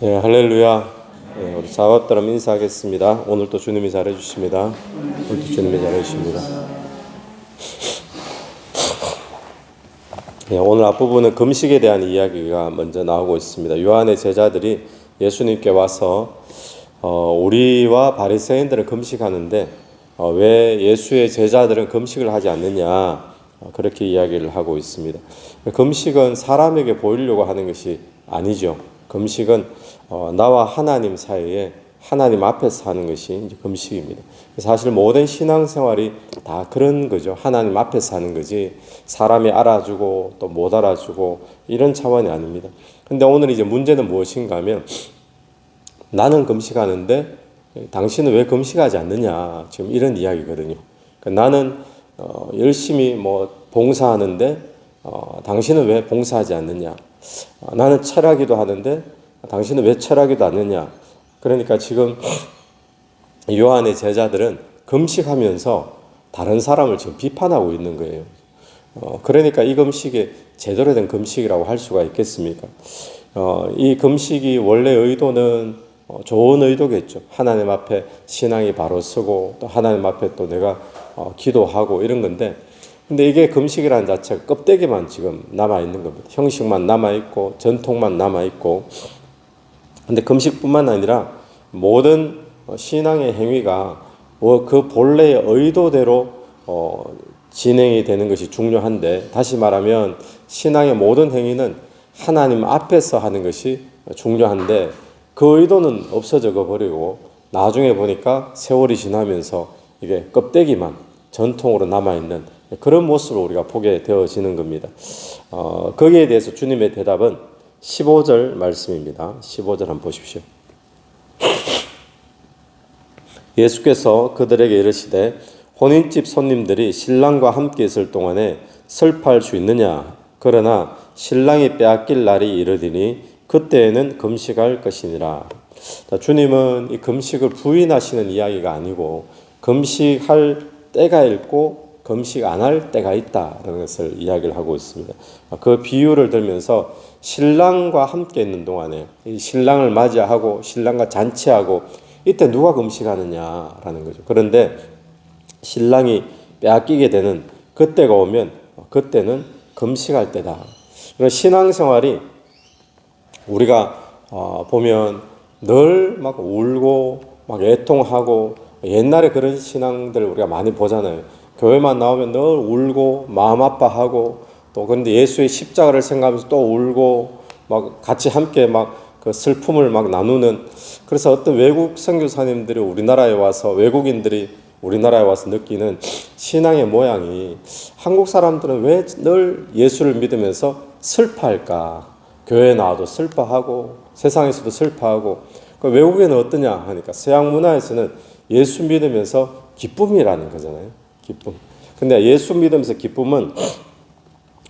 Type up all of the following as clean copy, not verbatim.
예, 할렐루야. 예, 우리 사업들은 인사하겠습니다. 오늘도 주님이 잘해주십니다. 오늘도 주님이 잘해주십니다. 예, 오늘 앞부분은 금식에 대한 이야기가 먼저 나오고 있습니다. 요한의 제자들이 예수님께 와서 우리와 바리새인들은 금식하는데 왜 예수의 제자들은 금식을 하지 않느냐, 그렇게 이야기를 하고 있습니다. 금식은 사람에게 보이려고 하는 것이 아니죠. 금식은 나와 하나님 사이에 하나님 앞에서 하는 것이 이제 금식입니다. 사실 모든 신앙생활이 다 그런 거죠. 하나님 앞에서 하는 거지 사람이 알아주고 또 못 알아주고 이런 차원이 아닙니다. 근데 오늘 이제 문제는 무엇인가 하면, 나는 금식하는데 당신은 왜 금식하지 않느냐, 지금 이런 이야기거든요. 나는 열심히 봉사하는데 당신은 왜 봉사하지 않느냐, 나는 철학기도 하는데 당신은 왜 철학기도 않느냐. 그러니까 지금 요한의 제자들은 금식하면서 다른 사람을 지금 비판하고 있는 거예요. 그러니까 이 금식이 제대로 된 금식이라고 할 수가 있겠습니까? 이 금식이 원래 의도는 좋은 의도겠죠. 하나님 앞에 신앙이 바로 서고 또 하나님 앞에 또 내가 기도하고 이런 건데, 근데 이게 금식이라는 자체가 껍데기만 지금 남아있는 겁니다. 형식만 남아있고 전통만 남아있고. 근데 금식뿐만 아니라 모든 신앙의 행위가 그 본래의 의도대로 진행이 되는 것이 중요한데, 다시 말하면 신앙의 모든 행위는 하나님 앞에서 하는 것이 중요한데, 그 의도는 없어져 버리고 나중에 보니까 세월이 지나면서 이게 껍데기만 전통으로 남아있는 그런 모습을 우리가 보게 되어지는 겁니다. 거기에 대해서 주님의 대답은 15절 말씀입니다. 15절 한번 보십시오. 예수께서 그들에게 이르시되 혼인집 손님들이 신랑과 함께 있을 동안에 슬퍼할 수 있느냐. 그러나 신랑이 빼앗길 날이 이르리니 그때에는 금식할 것이니라. 주님은 이 금식을 부인하시는 이야기가 아니고 금식할 때가 있고 금식 안 할 때가 있다라는 것을 이야기를 하고 있습니다. 그 비유를 들면서 신랑과 함께 있는 동안에 이 신랑을 맞이하고 신랑과 잔치하고 이때 누가 금식하느냐라는 거죠. 그런데 신랑이 빼앗기게 되는 그때가 오면 그때는 금식할 때다. 신앙생활이 우리가 보면 늘 막 울고 막 애통하고, 옛날에 그런 신앙들 우리가 많이 보잖아요. 교회만 나오면 늘 울고 마음 아파하고, 또 근데 예수의 십자가를 생각하면서 또 울고 막 같이 함께 막 그 슬픔을 막 나누는. 그래서 어떤 외국 선교사님들이 우리나라에 와서, 외국인들이 우리나라에 와서 느끼는 신앙의 모양이, 한국 사람들은 왜 늘 예수를 믿으면서 슬퍼할까? 교회에 나와도 슬퍼하고 세상에서도 슬퍼하고. 외국에는 어떠냐 하니까 서양 문화에서는 예수 믿으면서 기쁨이라는 거잖아요. 기쁨. 근데 예수 믿으면서 기쁨은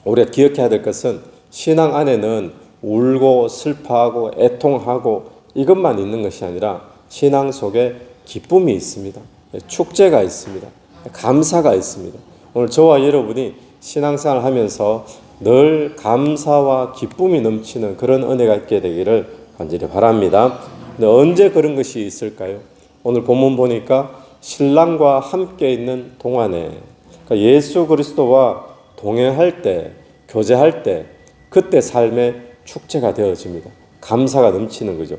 우리가 기억해야 될 것은, 신앙 안에는 울고 슬퍼하고 애통하고 이것만 있는 것이 아니라 신앙 속에 기쁨이 있습니다. 축제가 있습니다. 감사가 있습니다. 오늘 저와 여러분이 신앙생활을 하면서 늘 감사와 기쁨이 넘치는 그런 은혜가 있게 되기를 간절히 바랍니다. 근데 언제 그런 것이 있을까요? 오늘 본문 보니까 신랑과 함께 있는 동안에, 그러니까 예수 그리스도와 동행할 때, 교제할 때, 그때 삶의 축제가 되어집니다. 감사가 넘치는 거죠.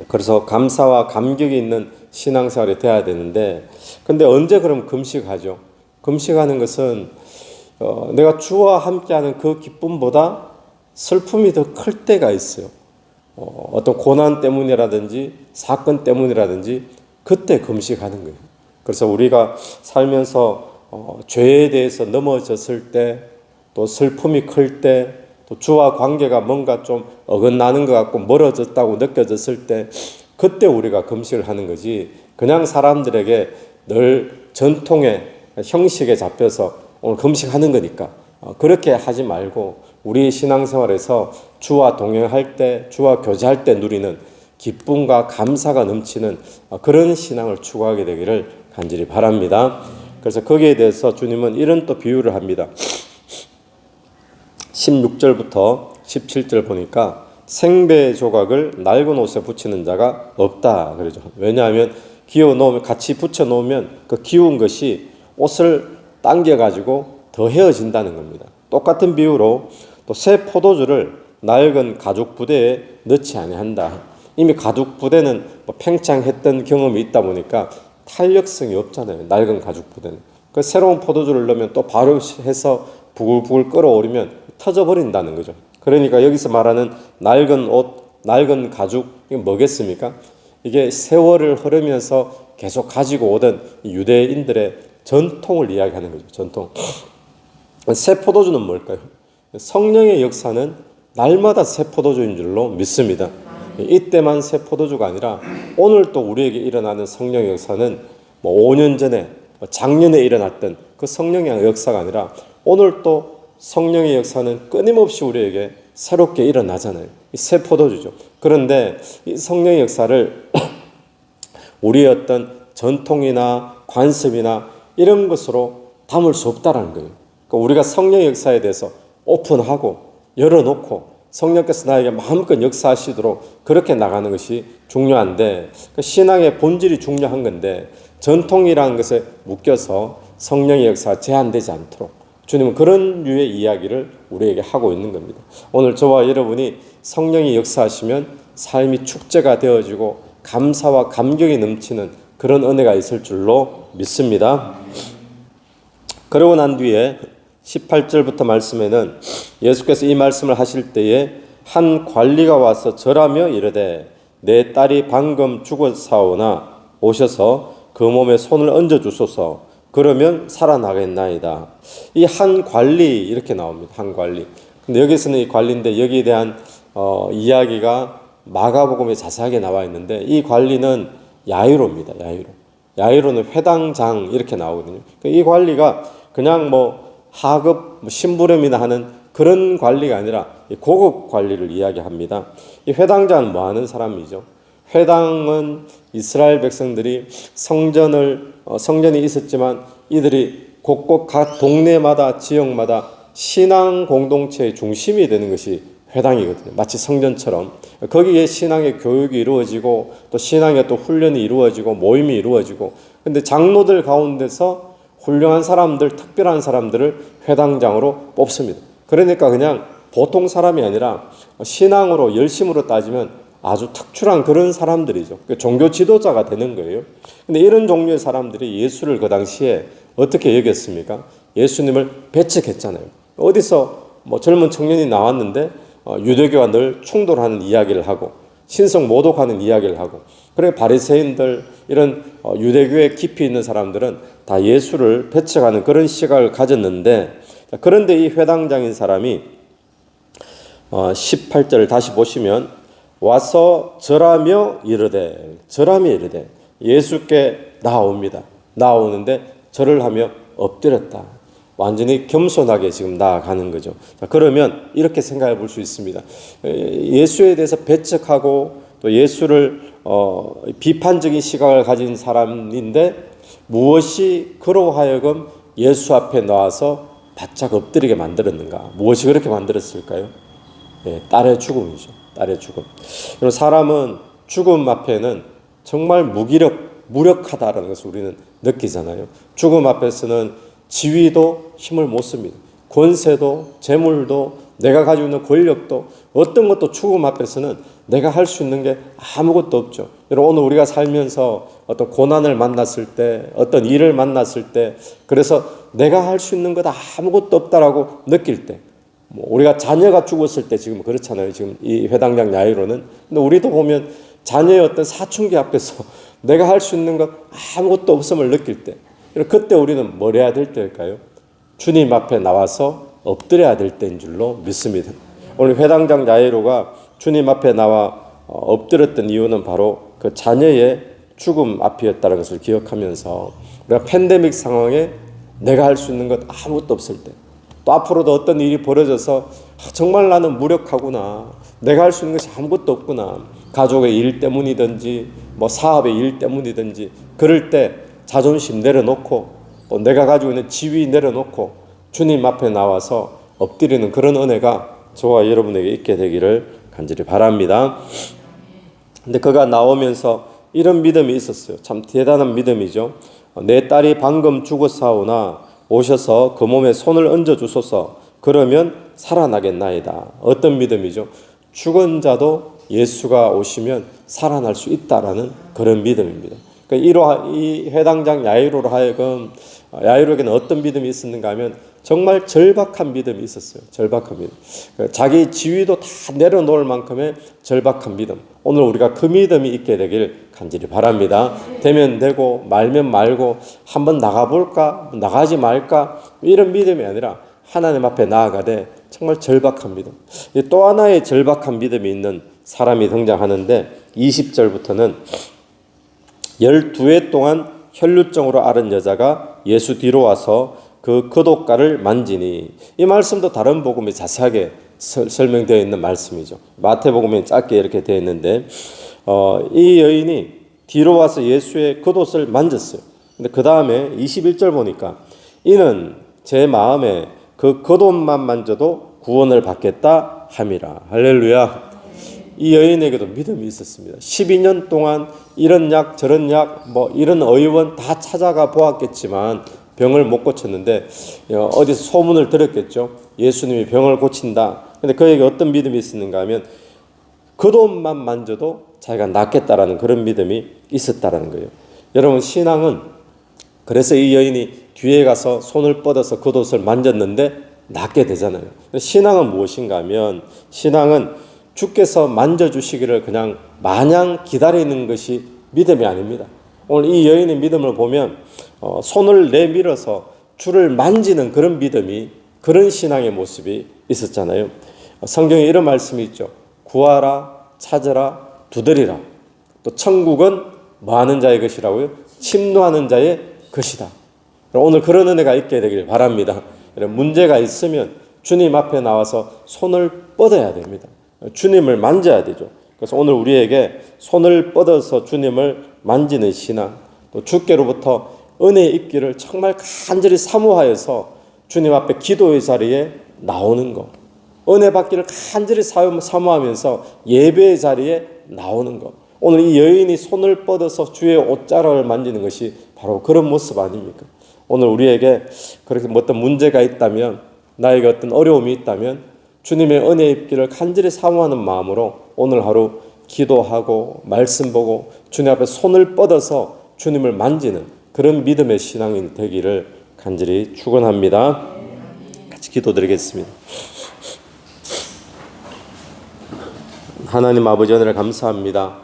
그래서 감사와 감격이 있는 신앙생활이 되어야 되는데, 근데 언제 그럼 금식하죠? 금식하는 것은 내가 주와 함께하는 그 기쁨보다 슬픔이 더 클 때가 있어요. 어떤 고난 때문이라든지 사건 때문이라든지 그때 금식하는 거예요. 그래서 우리가 살면서 죄에 대해서 넘어졌을 때, 또 슬픔이 클 때, 또 주와 관계가 뭔가 좀 어긋나는 것 같고 멀어졌다고 느껴졌을 때, 그때 우리가 금식을 하는 거지, 그냥 사람들에게 늘 전통의 형식에 잡혀서 오늘 금식하는 거니까 그렇게 하지 말고, 우리 신앙생활에서 주와 동행할 때, 주와 교제할 때 누리는 기쁨과 감사가 넘치는 그런 신앙을 추구하게 되기를 간절히 바랍니다. 그래서 거기에 대해서 주님은 이런 또 비유를 합니다. 16절부터 17절 보니까 생배 조각을 낡은 옷에 붙이는 자가 없다 그러죠. 왜냐하면 기워 놓으면 같이 붙여 놓으면 그 기운 것이 옷을 당겨 가지고 더 헤어진다는 겁니다. 똑같은 비유로 또 새 포도주를 낡은 가죽 부대에 넣지 아니한다. 이미 가죽 부대는 팽창했던 경험이 있다 보니까 탄력성이 없잖아요. 낡은 가죽 부대는. 그 새로운 포도주를 넣으면 또 바로 해서 부글부글 끓어오르면 터져버린다는 거죠. 그러니까 여기서 말하는 낡은 옷, 낡은 가죽, 이게 뭐겠습니까? 이게 세월을 흐르면서 계속 가지고 오던 유대인들의 전통을 이야기하는 거죠. 전통. 새 포도주는 뭘까요? 성령의 역사는 날마다 새 포도주인 줄로 믿습니다. 이때만 새 포도주가 아니라 오늘 또 우리에게 일어나는 성령의 역사는 5년 전에 작년에 일어났던 그 성령의 역사가 아니라 오늘 또 성령의 역사는 끊임없이 우리에게 새롭게 일어나잖아요. 새 포도주죠. 그런데 이 성령의 역사를 우리의 어떤 전통이나 관습이나 이런 것으로 담을 수 없다는 거예요. 그러니까 우리가 성령의 역사에 대해서 오픈하고 열어놓고 성령께서 나에게 마음껏 역사하시도록 그렇게 나가는 것이 중요한데 신앙의 본질이 중요한 건데 전통이라는 것에 묶여서 성령의 역사가 제한되지 않도록 주님은 그런 류의 이야기를 우리에게 하고 있는 겁니다. 오늘 저와 여러분이 성령이 역사하시면 삶이 축제가 되어지고 감사와 감격이 넘치는 그런 은혜가 있을 줄로 믿습니다. 그러고 난 뒤에 18절부터 말씀에는 예수께서 이 말씀을 하실 때에 한 관리가 와서 절하며 이르되 내 딸이 방금 죽었사오나 오셔서 그 몸에 손을 얹어 주소서 그러면 살아나겠나이다. 이 한 관리 이렇게 나옵니다. 한 관리. 근데 여기서는 이 관리인데 여기에 대한 이야기가 마가복음에 자세하게 나와 있는데 이 관리는 야이로입니다. 야이로는 회당장 이렇게 나오거든요. 이 관리가 그냥 하급 심부름이나 하는 그런 관리가 아니라 고급 관리를 이야기합니다. 이 회당장은 뭐 하는 사람이죠? 회당은 이스라엘 백성들이 성전이 있었지만 이들이 곳곳 각 동네마다 지역마다 신앙 공동체의 중심이 되는 것이 회당이거든요. 마치 성전처럼 거기에 신앙의 교육이 이루어지고 또 신앙의 또 훈련이 이루어지고 모임이 이루어지고 근데 장로들 가운데서 훌륭한 사람들, 특별한 사람들을 회당장으로 뽑습니다. 그러니까 그냥 보통 사람이 아니라 신앙으로 열심으로 따지면 아주 특출한 그런 사람들이죠. 종교 지도자가 되는 거예요. 근데 이런 종류의 사람들이 예수를 그 당시에 어떻게 여겼습니까? 예수님을 배척했잖아요. 어디서 젊은 청년이 나왔는데 유대교와 늘 충돌하는 이야기를 하고 신성 모독하는 이야기를 하고 그래 바리새인들 이런 유대교에 깊이 있는 사람들은 다 예수를 배척하는 그런 시각을 가졌는데 그런데 이 회당장인 사람이 18절을 다시 보시면 와서 절하며 이르되 예수께 나옵니다. 나오는데 절을 하며 엎드렸다. 완전히 겸손하게 지금 나아가는 거죠. 그러면 이렇게 생각해 볼 수 있습니다. 예수에 대해서 배척하고 또 예수를 비판적인 시각을 가진 사람인데 무엇이 그로 하여금 예수 앞에 나와서 바짝 엎드리게 만들었는가? 무엇이 그렇게 만들었을까요? 딸의 죽음이죠. 딸의 죽음. 사람은 죽음 앞에는 정말 무력하다라는 것을 우리는 느끼잖아요. 죽음 앞에서는 지위도 힘을 못 씁니다. 권세도 재물도 내가 가지고 있는 권력도 어떤 것도 죽음 앞에서는 내가 할 수 있는 게 아무것도 없죠. 여러분 오늘 우리가 살면서 어떤 고난을 만났을 때 어떤 일을 만났을 때 그래서 내가 할 수 있는 것 아무것도 없다라고 느낄 때 우리가 자녀가 죽었을 때 지금 그렇잖아요. 지금 이 회당장 야이로는. 근데 우리도 보면 자녀의 어떤 사춘기 앞에서 내가 할 수 있는 것 아무것도 없음을 느낄 때 그때 우리는 뭘 해야 될 때일까요? 주님 앞에 나와서 엎드려야 될 때인 줄로 믿습니다. 오늘 회당장 야이로가 주님 앞에 나와 엎드렸던 이유는 바로 그 자녀의 죽음 앞이었다는 것을 기억하면서 우리가 팬데믹 상황에 내가 할 수 있는 것 아무것도 없을 때 또 앞으로도 어떤 일이 벌어져서 정말 나는 무력하구나. 내가 할 수 있는 것이 아무것도 없구나. 가족의 일 때문이든지 사업의 일 때문이든지 그럴 때 자존심 내려놓고 또 내가 가지고 있는 지위 내려놓고 주님 앞에 나와서 엎드리는 그런 은혜가 저와 여러분에게 있게 되기를 간절히 바랍니다. 근데 그가 나오면서 이런 믿음이 있었어요. 참 대단한 믿음이죠. 내 딸이 방금 죽었사오나 오셔서 그 몸에 손을 얹어 주소서. 그러면 살아나겠나이다. 어떤 믿음이죠? 죽은 자도 예수가 오시면 살아날 수 있다라는 그런 믿음입니다. 그러니까 이 해당장 야이로로 하여금, 야이로에게는 어떤 믿음이 있었는가 하면 정말 절박한 믿음이 있었어요. 절박한 믿음. 자기 지위도 다 내려놓을 만큼의 절박한 믿음. 오늘 우리가 그 믿음이 있게 되길 간절히 바랍니다. 되면 되고 말면 말고 한번 나가볼까 나가지 말까 이런 믿음이 아니라 하나님 앞에 나아가되 정말 절박한 믿음. 또 하나의 절박한 믿음이 있는 사람이 등장하는데 20절부터는 12해 동안 혈루증으로 앓은 여자가 예수 뒤로 와서 그 겉옷가를 만지니, 이 말씀도 다른 복음에 자세하게 설명되어 있는 말씀이죠. 마태복음에 짧게 이렇게 되어 있는데 이 여인이 뒤로 와서 예수의 겉옷을 만졌어요. 근데 그 다음에 21절 보니까 이는 제 마음에 그 겉옷만 만져도 구원을 받겠다 함이라. 할렐루야. 이 여인에게도 믿음이 있었습니다. 12년 동안 이런 약 저런 약 이런 의원 다 찾아가 보았겠지만 병을 못 고쳤는데 어디서 소문을 들었겠죠. 예수님이 병을 고친다. 근데 그에게 어떤 믿음이 있었는가 하면 겉옷만 만져도 자기가 낫겠다라는 그런 믿음이 있었다라는 거예요. 여러분, 신앙은 그래서 이 여인이 뒤에 가서 손을 뻗어서 겉옷을 만졌는데 낫게 되잖아요. 신앙은 무엇인가 하면 신앙은 주께서 만져주시기를 그냥 마냥 기다리는 것이 믿음이 아닙니다. 오늘 이 여인의 믿음을 보면 손을 내밀어서 주를 만지는 그런 믿음이, 그런 신앙의 모습이 있었잖아요. 성경에 이런 말씀이 있죠. 구하라, 찾으라, 두드리라. 또 천국은 뭐 하는 자의 것이라고요? 침노하는 자의 것이다. 오늘 그런 은혜가 있게 되길 바랍니다. 문제가 있으면 주님 앞에 나와서 손을 뻗어야 됩니다. 주님을 만져야 되죠. 그래서 오늘 우리에게 손을 뻗어서 주님을 만지는 신앙, 또 주께로부터 은혜 입기를 정말 간절히 사모하여서 주님 앞에 기도의 자리에 나오는 것, 은혜 받기를 간절히 사모하면서 예배의 자리에 나오는 것. 오늘 이 여인이 손을 뻗어서 주의 옷자락을 만지는 것이 바로 그런 모습 아닙니까? 오늘 우리에게 그렇게 어떤 문제가 있다면, 나에게 어떤 어려움이 있다면 주님의 은혜 입기를 간절히 사모하는 마음으로 오늘 하루 기도하고 말씀 보고 주님 앞에 손을 뻗어서 주님을 만지는 그런 믿음의 신앙이 되기를 간절히 축원합니다. 같이 기도드리겠습니다. 하나님 아버지, 은혜를 감사합니다.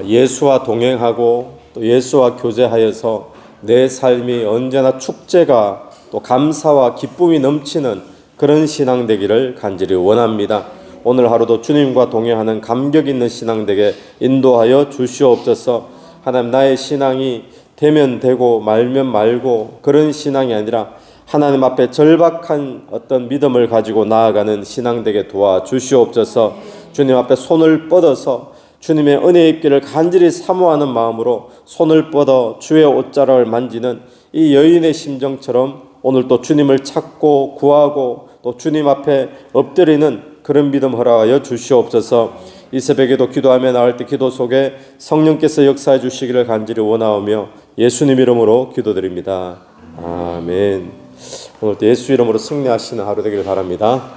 예수와 동행하고 또 예수와 교제하여서 내 삶이 언제나 축제가 또 감사와 기쁨이 넘치는 그런 신앙 되기를 간절히 원합니다. 오늘 하루도 주님과 동행하는 감격 있는 신앙 되게 인도하여 주시옵소서. 하나님, 나의 신앙이 되면 되고 말면 말고 그런 신앙이 아니라 하나님 앞에 절박한 어떤 믿음을 가지고 나아가는 신앙 되게 도와주시옵소서. 주님 앞에 손을 뻗어서 주님의 은혜 입기를 간절히 사모하는 마음으로 손을 뻗어 주의 옷자락을 만지는 이 여인의 심정처럼 오늘 또 주님을 찾고 구하고 또 주님 앞에 엎드리는 그런 믿음 허락하여 주시옵소서. 이 새벽에도 기도하며 나올 때 기도 속에 성령께서 역사해 주시기를 간절히 원하오며 예수님 이름으로 기도드립니다. 아멘. 오늘도 예수 이름으로 승리하시는 하루 되기를 바랍니다.